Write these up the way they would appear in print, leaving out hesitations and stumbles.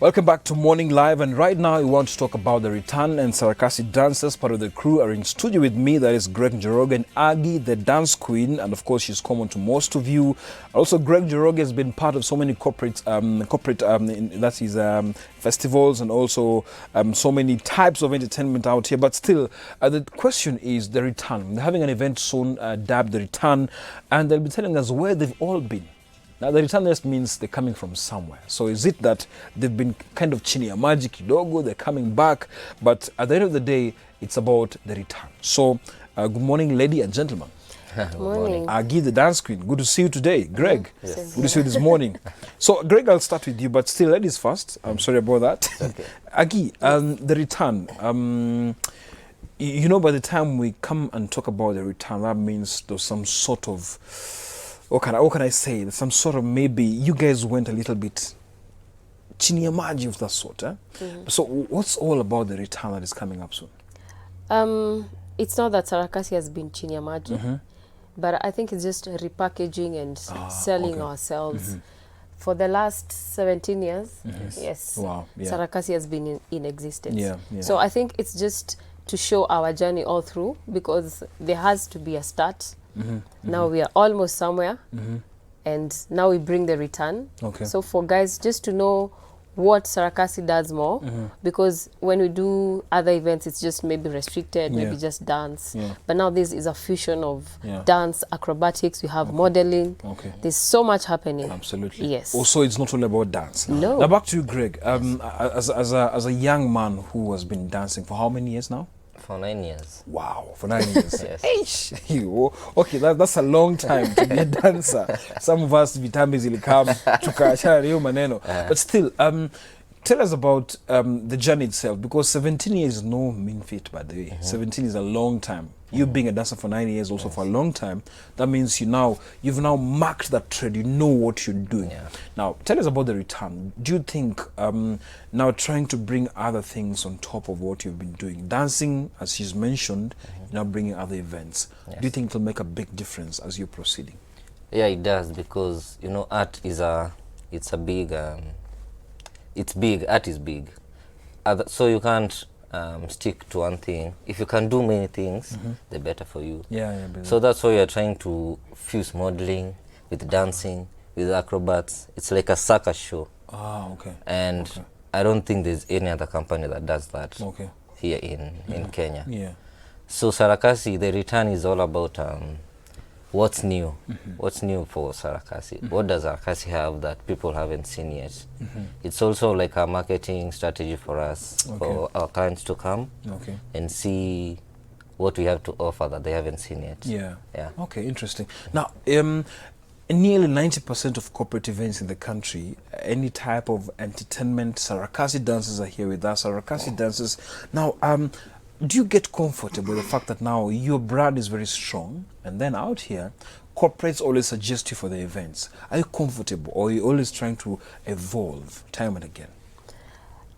Welcome back to Morning Live, and right now we want to talk about the return, and Sarakasi dancers, part of the crew, are in studio with me. That is Greg Njoroge and Aggie, the dance queen, and of course she's common to most of you. Also, Greg Njoroge has been part of so many corporate festivals, and also so many types of entertainment out here. But still, the question is the return. They're having an event soon, dubbed the return, and they'll be telling us where they've all been. Now, the return just means they're coming from somewhere. So is it that they've been kind of chini ya maji kidogo, they're coming back, but at the end of the day, it's about the return. So, good morning, ladies and gentlemen. Good morning. Aggie, the dance queen, good to see you today. Greg, Yes. good to see you this morning. So, Greg, I'll start with you, but still, ladies first. I'm sorry about that. Okay. Aggie, the return. You know, by the time we come and talk about the return, that means there's some sort of... What can I say? Some sort of, maybe you guys went a little bit chini ya maji of that sort. So what's all about the return that is coming up soon? It's not that Sarakasi has been chini ya maji, but I think it's just repackaging and selling ourselves. For the last 17 years, yes, Wow, yeah. Sarakasi has been in existence. Yeah. So I think it's just to show our journey all through, because there has to be a start. Now we are almost somewhere, and now we bring the return. Okay. So for guys just to know what Sarakasi does more, because when we do other events, it's just maybe restricted, maybe just dance. But now this is a fusion of dance, acrobatics, we have modeling. There's so much happening. Absolutely. Yes. Also, it's not all about dance. No. Now back to you, Greg. As a young man who has been dancing for how many years now? For 9 years. Wow, for 9 years. Yes. Okay, that's a long time to be a dancer. Some of us, vitamins will come, maneno. But still, tell us about the journey itself, because 17 years is no mean feat, by the way. 17 is a long time. You being a dancer for 9 years, also for a long time, that means you've now marked that trade. You know what you're doing. Now, tell us about the return. Do you think now trying to bring other things on top of what you've been doing, dancing, as she's mentioned, now bringing other events, do you think it'll make a big difference as you're proceeding? Yeah, it does, because art is big. Art is big. So you can't stick to one thing. If you can do many things, the better for you. So that's why we are trying to fuse modeling with dancing, with acrobats. It's like a circus show. And I don't think there's any other company that does that here in Kenya. So Sarakasi, the return is all about what's new. What's new for Sarakasi? What does Sarakasi have that people haven't seen yet? It's also like a marketing strategy for us, for our clients to come and see what we have to offer that they haven't seen yet. Okay, interesting. Now, nearly 90% of corporate events in the country, any type of entertainment, Sarakasi dancers are here with us. Sarakasi dancers. Now, do you get comfortable with the fact that now your brand is very strong, and then out here, corporates always suggest you for the events? Are you comfortable, or are you always trying to evolve time and again?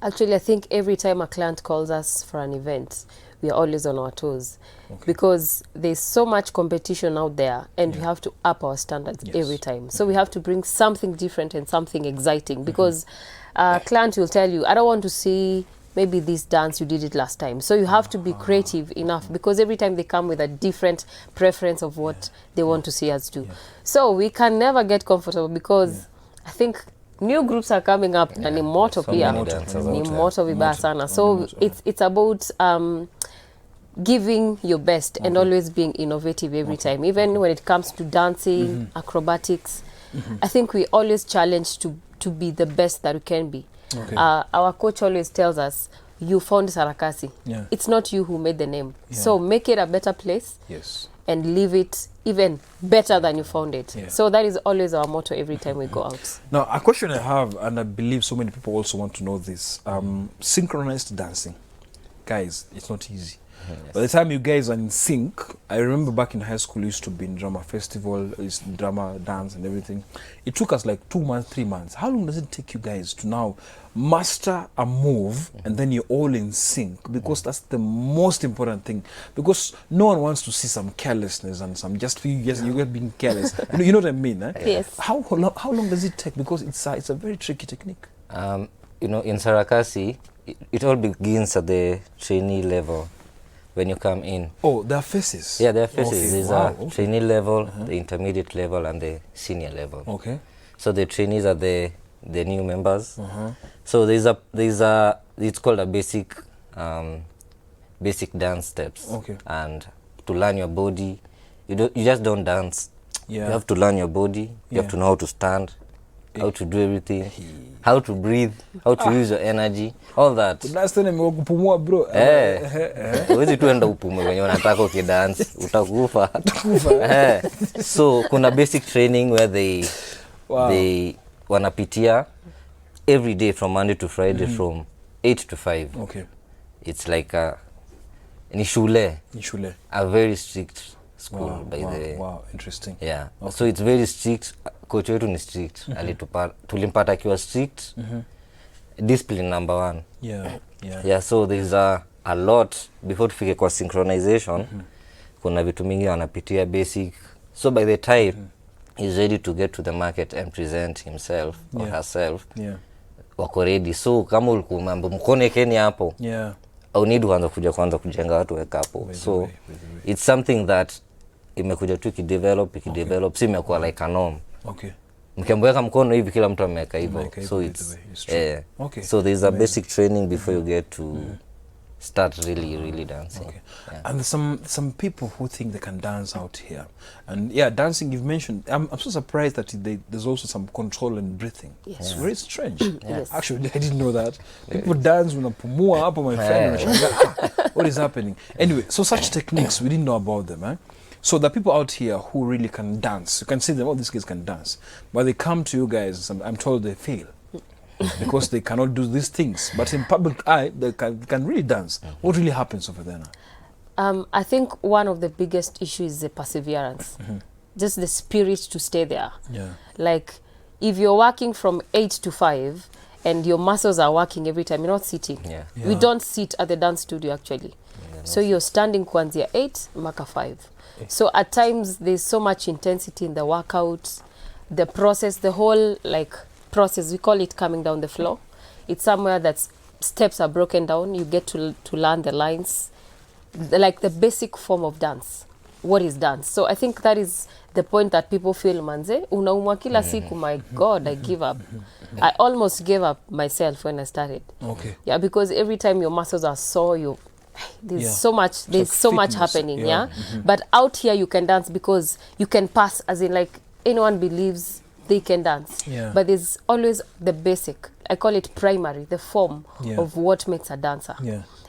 Actually, I think every time a client calls us for an event, we are always on our toes, because there's so much competition out there, and we have to up our standards every time. So we have to bring something different and something exciting, because a client will tell you, I don't want to see maybe this dance, you did it last time. So you have to be creative enough, because every time they come with a different preference of what they want to see us do. So we can never get comfortable, because I think new groups are coming up, and immortal pia. Immortal vibaya sana. So it's about giving your best and always being innovative every time. Even when it comes to dancing, acrobatics, I think we always challenge to be the best that we can be. Our coach always tells us, you found Sarakasi. It's not you who made the name. So make it a better place and leave it even better than you found it. So that is always our motto every time we go out. Now, a question I have, and I believe so many people also want to know this. Synchronized dancing. Guys, it's not easy. By the time you guys are in sync, I remember back in high school, we used to be in drama festival, drama, dance and everything. It took us like 2 months, 3 months. How long does it take you guys to now master a move and then you're all in sync? Because that's the most important thing. Because no one wants to see some carelessness and some you get being careless. You know what I mean? Yes. How long does it take? Because it's a very tricky technique. you know, in Sarakasi, it all begins at the trainee level when you come in. Oh, there are phases? Yeah, there are phases. Okay. There's a trainee level, the intermediate level, and the senior level. Okay. So the trainees are the new members. So there's a it's called a basic dance steps. Okay. And to learn your body, you just don't dance. Yeah. You have to learn your body. You have to know how to stand, how to do everything, how to breathe, how to use your energy, all that. Last time nimekupumua bro. Huwezi tu enda upume wenye unataka ukidance, utakufa. So kuna basic training where they wanapitia every day from Monday to Friday from 8 to 5. Okay. It's like ni shule. A very strict school by the way. Wow, interesting. Yeah. Okay. So it's very strict. Coach wetu ni strict. Tulimpata akiwa strict. Discipline number 1. Yeah, so there's a lot before tufike kwa synchronization. Kuna vitu mingi wanapitia basic. So by the time he's ready to get to the market and present himself or herself, wako ready. So kama ulikuwa mambo mkone keni hapo, au need kwanza kujenga watu weka hapo. So it's something that imekuja tu ikidevelop, si imekuwa like a norm. Okay. Mkiamweka mkono hivi kila mtu ameweka hivyo. So it's so there's a basic training before you get to start really dancing. Okay. And there's some people who think they can dance out here. And dancing you've mentioned. I'm so surprised that there's also some control and breathing. Yes. It's very strange. Yes. Actually, I didn't know that. People dance unapumua hapo, my friend. What is happening? Anyway, so such techniques we didn't know about them, eh? So the people out here who really can dance, you can see them, all these kids can dance, but they come to you guys, I'm told they fail because they cannot do these things. But in public eye, they can really dance. What really happens over there now? I think one of the biggest issues is the perseverance. Just the spirit to stay there. Yeah. Like, if you're working from 8 to 5 and your muscles are working every time, you're not sitting. We don't sit at the dance studio actually. So you're standing kuanzia 8 mpaka 5. So at times there's so much intensity in the workout, the process, the whole like process, we call it coming down the floor. It's somewhere that steps are broken down. You get to learn the lines, like the basic form of dance. What is dance? So I think that is the point that people feel, manze, unaumwa kila siku, my God, I give up. I almost gave up myself when I started. Okay. Yeah, because every time your muscles are sore, there's so much much happening. But out here you can dance because you can pass, as in like anyone believes they can dance. But there's always the basic, I call it primary, the form of what makes a dancer.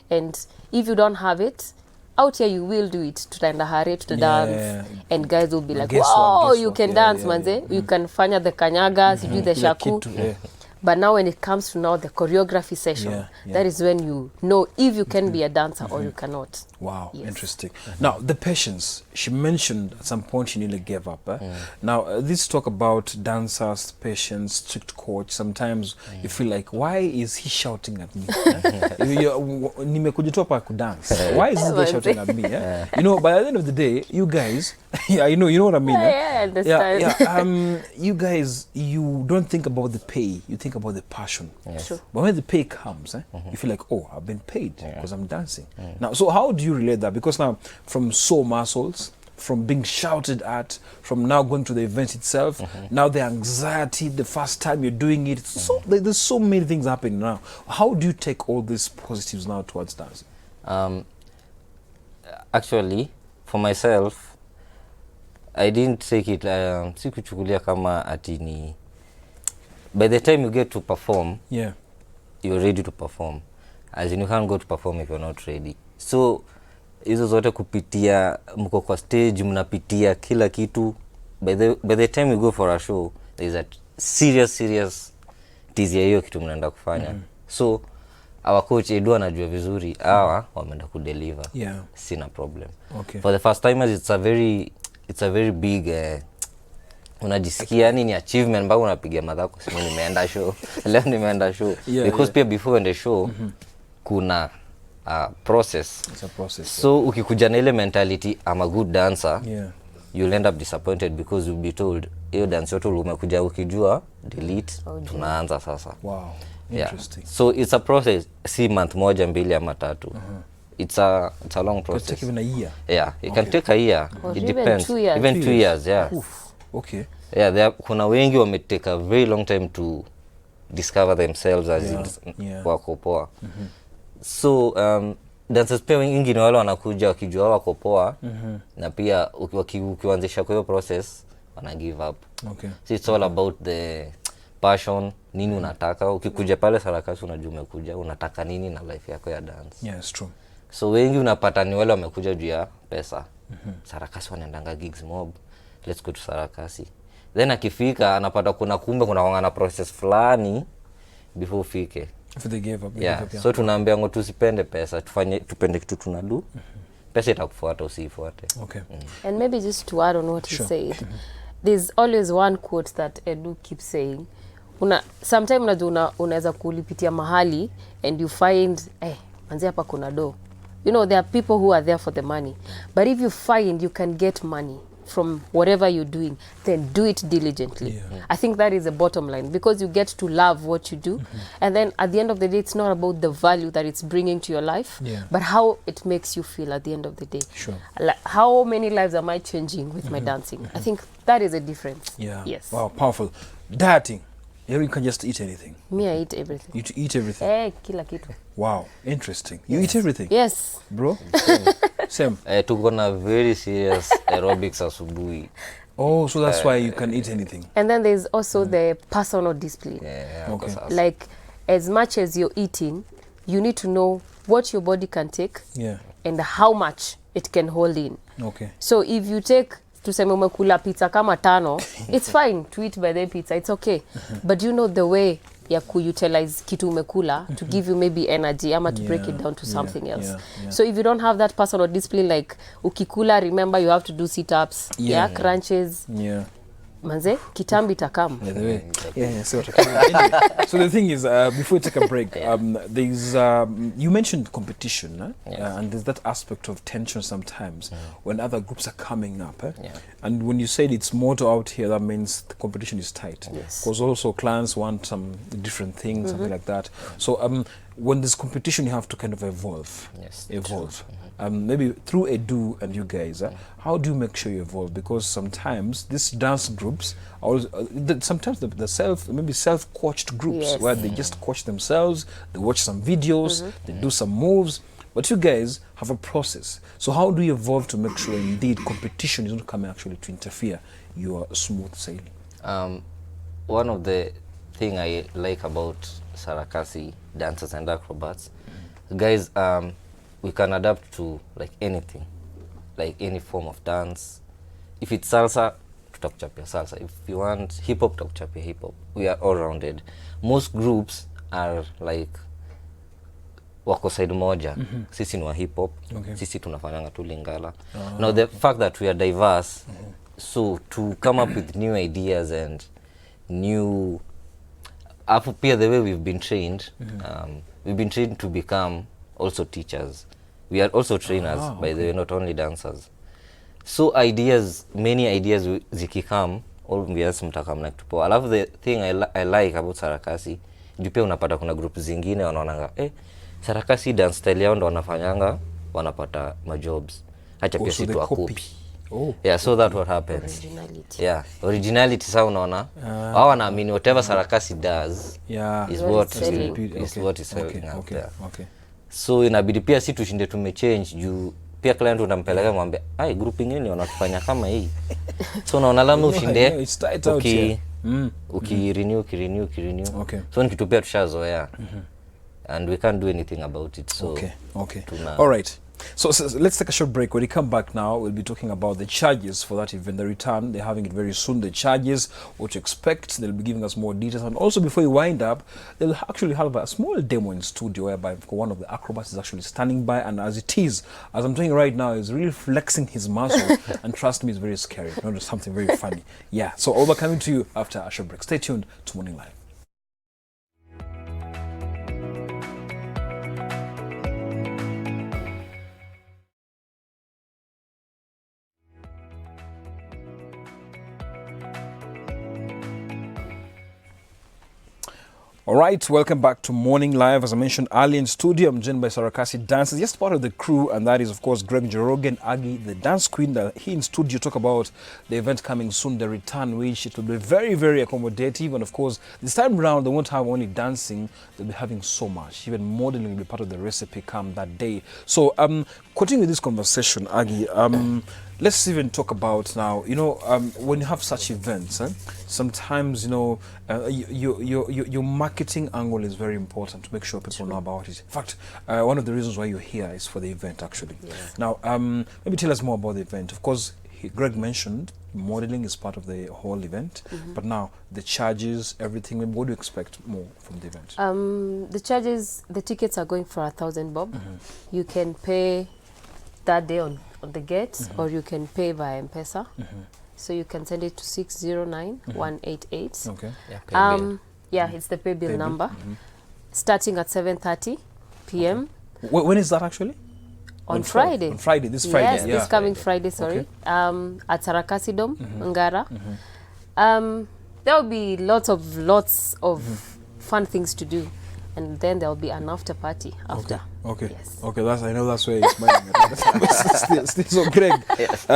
And if you don't have it out here, you will do it tutaenda hare to dance and guys will be like, wow, you can dance manze. You can fanya the kanyagas, you do the shaku. But now when it comes to now the choreography session, that is when you know if you can be a dancer or you cannot. Wow, interesting. Now, the patience, she mentioned at some point she nearly gave up. Now, this talk about dancers, patience, strict coach, sometimes you feel like, why is he shouting at me? Nimekuja tu hapa kudance. Why is this guy shouting at me? You know, by the end of the day, you guys, you know what I mean? I understand. You guys, you don't think about the pay, you think about the passion. True. But when the pay comes, you feel like, oh, I've been paid because I'm dancing. Now, so how do you relate that? Because now, from sore muscles, from being shouted at, from now going to the event itself, now the anxiety, the first time you're doing it, so there's so many things happening now. How do you take all these positives now towards dancing? Actually, for myself, I didn't take it, sikuchukulia kama atini. By the time you get to perform, you're ready to perform. As in, you can't go to perform if you're not ready. So, hizo zote kupitia, mko kwa stage, mnapitia kila kitu. By the time you go for a show, there's a serious tizia hiyo kitu mnaenda kufanya. So, our coach Edu anajua vizuri, hawa wameenda kudeliver. Sina problem. For the first timers, it's a very big unajisikia ni achievement mpaka unapiga madhako simu nimeenda show. Leo nimeenda show. Because pia before the show kuna process. It's a process. So ukikuja na ile mentality, I'm a good dancer, you'll end up disappointed because you'll be told, hiyo dance yote umekuja ukijua delete, tunaanza sasa. Wow. Interesting. So it's a process, si month moja mbili ama tatu. It's a long process. It can take even a year. Yeah, it can take a year. Or It even depends. 2 years. Even 2 years, yeah. Oof. Okay. Yeah, kuna wengi wame take a very long time to discover themselves as wako poa. So dancers pia wengi ni wale wanakuja wakijua wako poa, na pia ukianzisha kwa hiyo process wana give up. Okay. So it's all about the passion, nini unataka. Ukikuja pale Sarakasi unajua umekuja unataka nini na life yako ya dance. Yeah, it's true. So wengi unapata ni wale wamekuja juu ya pesa. Sarakasi wanaendanga gigs mob, let's go to Sarakasi. Then akifika anapata kumbe kuna wangana process fulani before ufike. If they gave up, Yeah. So tunaambia ngo tusipende pesa, tupende kitu tunadu. Pesa itakufuata usifuate. Okay. And maybe just to add on what he said, there's always one quote that Edu keeps saying. Sometimes unaweza kulipitia mahali and you find manzi hapa kuna do. You know, there are people who are there for the money. But if you find you can get money from whatever you're doing, then do it diligently. Yeah. I think that is the bottom line, because you get to love what you do. And then at the end of the day, it's not about the value that it's bringing to your life, but how it makes you feel at the end of the day. Sure. Like, how many lives am I changing with my dancing? I think that is a difference. Yeah. Yes. Wow, powerful. Dieting. Here you can just eat anything. Me, I eat everything. You eat everything? Kila kitu. Wow, interesting. You eat everything? Yes. Bro? Same. Tuko na very serious aerobics asubuhi. Oh, so that's why you can eat anything. And then there's also the personal discipline. Yeah, okay. Like, as much as you're eating, you need to know what your body can take and how much it can hold in. Okay. So if you take, tuseme umekula pizza kama 5, it's fine to eat by the pizza, it's okay. But you know the way ya kuutilize kitu umekula to give you maybe energy ama to break it down to something else. So if you don't have that personal discipline, like ukikula, remember you have to do sit-ups, crunches. Yeah. Manze, kitambi takam. Yeah, the way. Yeah, so anyway, so the thing is, before we take a break, there's you mentioned competition, and there's that aspect of tension sometimes when other groups are coming up. And when you said it's motto out here, that means the competition is tight. Because also clients want some different things, something like that. So when there's competition, you have to kind of evolve. Evolve. Maybe through Edu and you guys, how do you make sure you evolve? Because sometimes these dance groups, sometimes the self-coached groups where they just coach themselves, they watch some videos, they do some moves, but you guys have a process. So how do you evolve to make sure indeed competition is not coming actually to interfere your smooth sailing? One of the thing I like about Sarakasi dancers and acrobats, guys, we can adapt to like anything, like any form of dance. If it's salsa, tutakuchapia salsa. If you want hip hop, tutakuchapia hip hop. We are all rounded. Most groups are like wako side moja. Sisi ni wa hip hop. Sisi tunafanyanga tu Lingala. Now the fact that we are diverse, so to come up with new ideas and new pia the way we've been trained to become also teachers. We are also trainers, by the way, not only dancers. So many ideas zikikam, obviously mtakam like tupo. I love the thing I like about Sarakasi. Pia unapata kuna group zingine wanaonanga, Sarakasi dance style yao ndo wanafanyanga, wanapata majobs. Acha pia si tuwakopi. Yeah, so that's what happens. Originality. Yeah, originality sa unaona. Wao wanaamini whatever Sarakasi does is what is selling out there. So inabidi pia si tushinde tumechange juu pia client unampeleka mwambie group nyingine wanafanya kama hii. So unaona lazima ushinde ukirenew. So nikitupia tushazoea. And we can't do anything about it. So all right. So let's take a short break. When we come back now, we'll be talking about the charges for that event, the return. They're having it very soon, the charges, what to expect. They'll be giving us more details. And also, before we wind up, they'll actually have a small demo in studio whereby one of the acrobats is actually standing by. And as I'm doing right now, he's really flexing his muscle. And trust me, it's very scary. Not just something very funny. Yeah, so all that coming to you after a short break. Stay tuned to Morning Live. All right, welcome back to Morning Live. As I mentioned earlier in studio, I'm joined by Sarakasi dancers, just part of the crew, and that is, of course, Greg Njoroge and Aggie, the dance queen. Here in studio talk about the event coming soon, the return, which it will be very, very accommodative. And of course, this time around, they won't have only dancing, they'll be having so much. Even modeling will be part of the recipe come that day. So, continuing with this conversation, Aggie, let's even talk about now, when you have such events, sometimes, your marketing angle is very important to make sure people know about it. In fact, one of the reasons why you're here is for the event, actually. Yes. Now, maybe tell us more about the event. Of course, Greg mentioned modeling is part of the whole event, but now the charges, everything, what do you expect more from the event? The charges, the tickets are going for 1,000 bob. You can pay that day on the gate, or you can pay via M-Pesa. So you can send it to 609-188. Okay. Yeah, yeah, it's the pay bill number. Starting at 7:30 p.m. When is that actually? On Friday. On Friday, this Friday. Yes, this coming Friday, sorry. Okay. At Sarakasi Dome, Ngara. There will be lots of fun things to do. And then there will be an after party after. Okay. Yes. Okay, I know that's where it's smiling. Still so Greg, yes.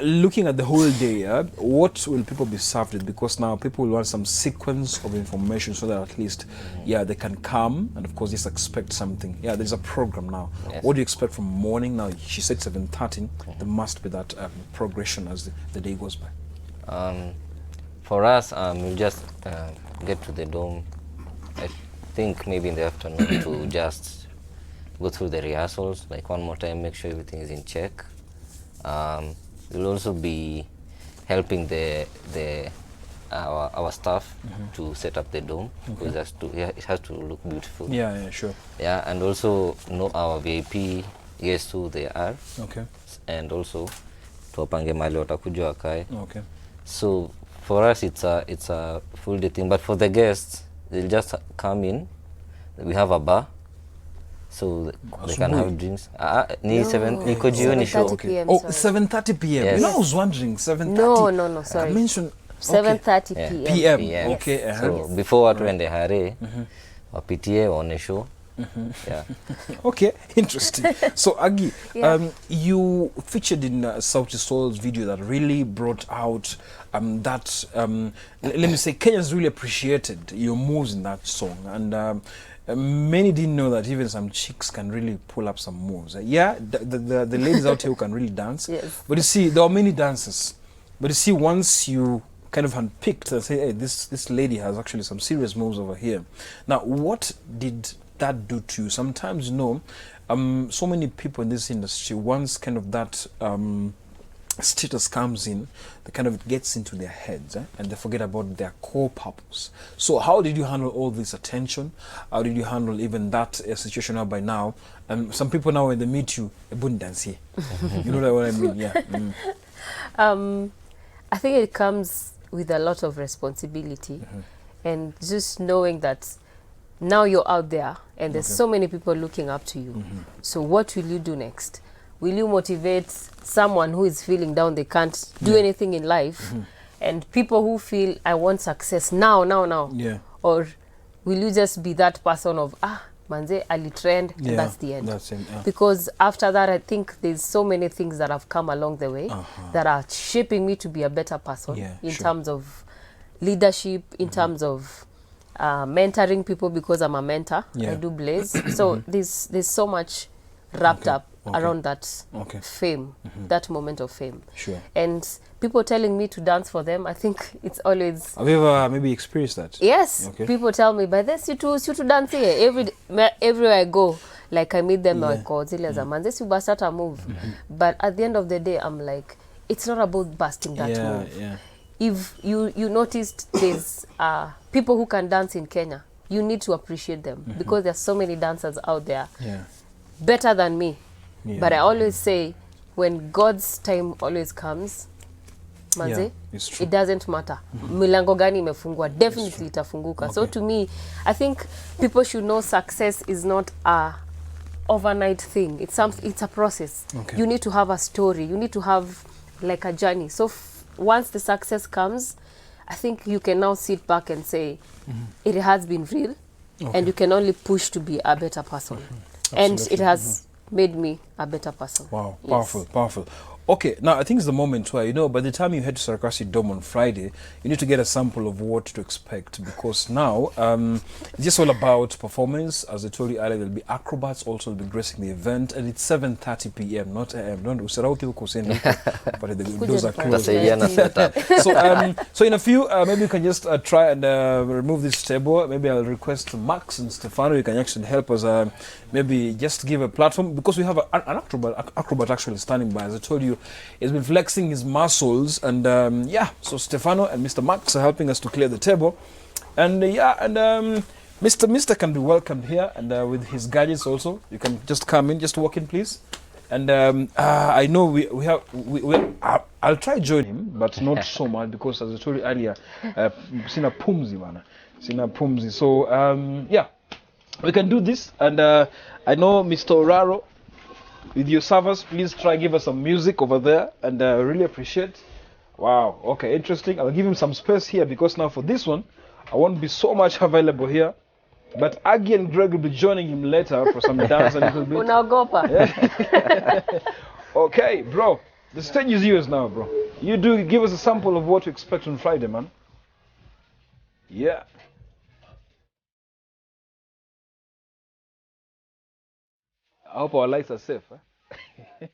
Looking at the whole day, what will people be served with? Because now people will want some sequence of information so that at least, they can come and of course just expect something. Yeah, there's a program now. Yes. What do you expect from morning? Now, she said 7:30. There must be that progression as the day goes by. For us, we'll just get to the dome. I think maybe in the afternoon to just go through the rehearsals, like one more time, make sure everything is in check. We'll also be helping our staff to set up the dome, because it has to look beautiful. Yeah, sure. Yeah, and also know our VIP guests who they are. Okay. And also tuwapange mali watakuja wakae. Okay. So for us, it's a full day thing, but for the guests, they'll just come in. We have a bar, so they can have drinks. Niko jioni show. PM, oh, 7:30 p.m. Yes. I was wondering 7:30. No, sorry. I mentioned 7:30 p.m. PM. Okay. So before watu ende hare, wapitie waone show. Yeah. Okay, interesting. So Aggie, you featured in Sauti Sol's video that really brought out let me say Kenyans really appreciated your moves in that song, and many didn't know that even some chicks can really pull up some moves. The ladies out here who can really dance. Yes. But you see, there are many dancers. But you see, once you kind of handpicked and say, hey, this lady has actually some serious moves over here. Now, what did that do to you? Sometimes, so many people in this industry, once kind of that status comes in, the kind of it gets into their heads, and they forget about their core purpose. So how did you handle all this attention? How did you handle even that situation now by now? Some people now when they meet you, they wouldn't dance here. You know what I mean? Yeah. I think it comes with a lot of responsibility, and just knowing that now you're out there and there's so many people looking up to you. So what will you do next? Will you motivate someone who is feeling down, they can't do anything in life, and people who feel, I want success now? Yeah. Or will you just be that person of, manze, ali trend, and that's the end? That's it, yeah. Because after that, I think there's so many things that have come along the way that are shaping me to be a better person in terms of leadership, in terms of mentoring people, because I'm a mentor. I do Blaze. So there's so much wrapped up around that fame, that moment of fame. Sure. And people telling me to dance for them, I think it's always... Have you ever maybe experienced that? Yes. Okay. People tell me, by this you to dance here. Everywhere I go, like I meet them, like, oh, zile zaman, this you bastata move. But at the end of the day, I'm like, it's not about busting that move. Yeah. If you noticed there's people who can dance in Kenya, you need to appreciate them, because there's so many dancers out there better than me. But I always say, when God's time always comes, manze, it doesn't matter. Milango gani imefungwa, definitely itafunguka. So to me, I think people should know success is not a overnight thing. It's a process. You need to have a story. You need to have like a journey. So once the success comes, I think you can now sit back and say, it has been real, and you can only push to be a better person. And it has made me a better person. Wow, Yes. powerful, powerful. Okay, now I think it's the moment where, by the time you head to Sarakasi Dome on Friday, you need to get a sample of what to expect, because now it's just all about performance. As I told you earlier, there'll be acrobats also will be gracing the event, and it's 7:30 p.m., not a.m. Don't usarauke huko usende huko, but the doors are That's closed. a Yana setup. So in a few, maybe you can just try and remove this table. Maybe I'll request Max and Stefano, you can actually help us maybe just give a platform, because we have an acrobat actually standing by. As I told you, he's been flexing his muscles, and so Stefano and Mr. Max are helping us to clear the table, and Mr. can be welcomed here, and with his gadgets also. You can just come in, just walk in, please. And I know we have I'll try join him, but not so much, because as I told you earlier, sina pumzi bana, sina pumzi. So we can do this, and I know Mr. Oraro, with your servers, please try give us some music over there, and I really appreciate. Wow, okay, interesting. I'll give him some space here, because now for this one, I won't be so much available here, but Aggie and Greg will be joining him later for some dance a little bit. Unaogopa. Okay, bro, the stage is yours now, bro. You do give us a sample of what to expect on Friday, man. Yeah. I hope our lights are safe. Huh?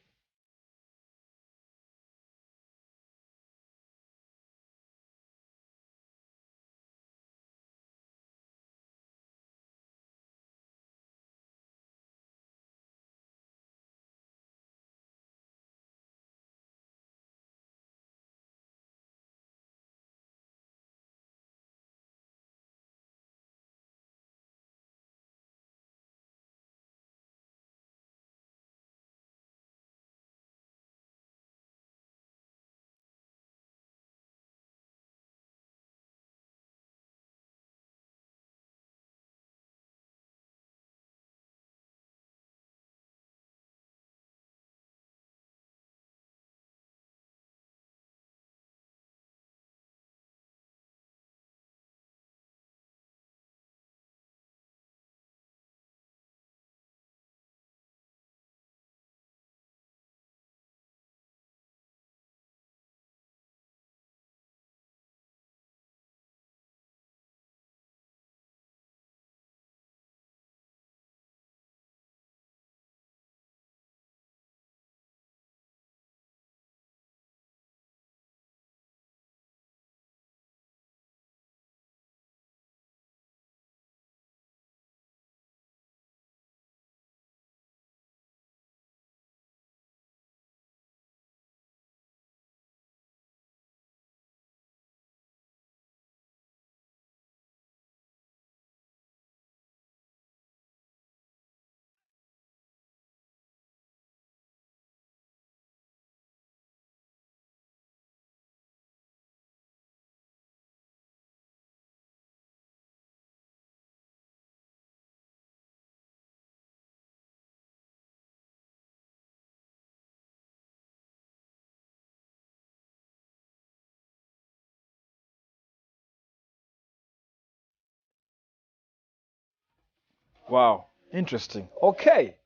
Wow, interesting. Okay.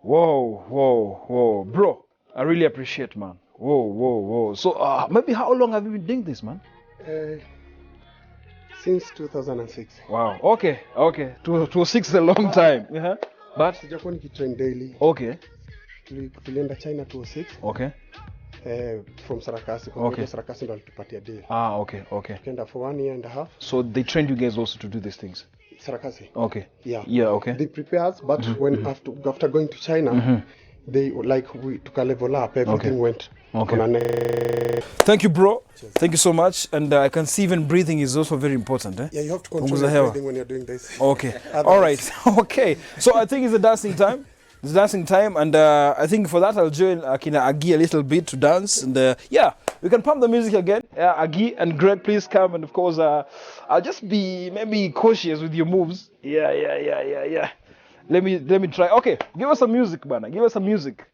Whoa, bro. I really appreciate, man. Whoa. So, maybe how long have you been doing this, man? Since 2006. Wow. Okay. 206 is a long time. Yeah. But Sijakuwa nikitrain daily. okay. Tulienda China 2006. Okay. From Sarakasi. Okay. Sarakasi ndo alitupatia deal. Okay. Tukaenda for 1 year and a half. So they trained you guys also to do these things? Sarakasi. Okay. Yeah, okay. They prepare us, but when after going to China, they we took a level up. Everything went on a Thank you, bro. Cheers. Thank you so much. And I can see even breathing is also very important. Eh? Yeah, you have to control your breathing when you're doing this. Okay. All right. Okay. So I think it's a dancing time. It's dancing time, and I think for that I'll join Akina Aggie a little bit to dance, and we can pump the music again. Aggie and Greg, please come, and of course I'll just be maybe cautious with your moves. Yeah. Let me try. Okay, give us some music, man. Give us some music.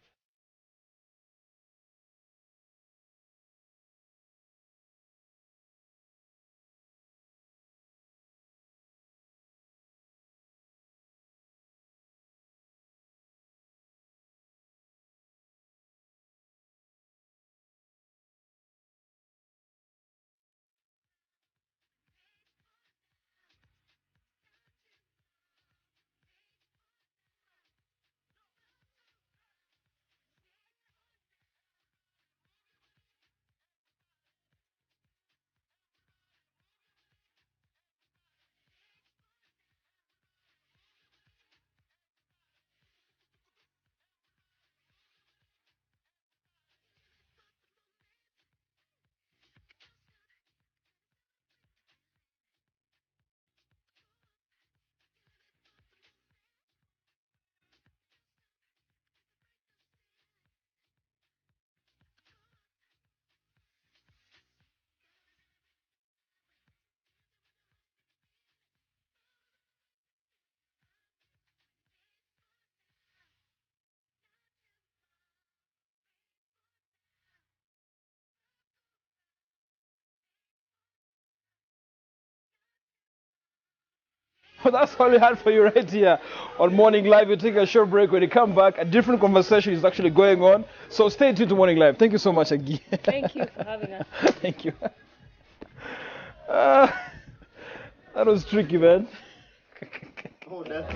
Well, that's all we had for you right here on Morning Live. We'll take a short break. When you come back, a different conversation is actually going on. So stay tuned to Morning Live. Thank you so much, Aggie. Thank you for having us. Thank you. That was tricky, man. Oh, that's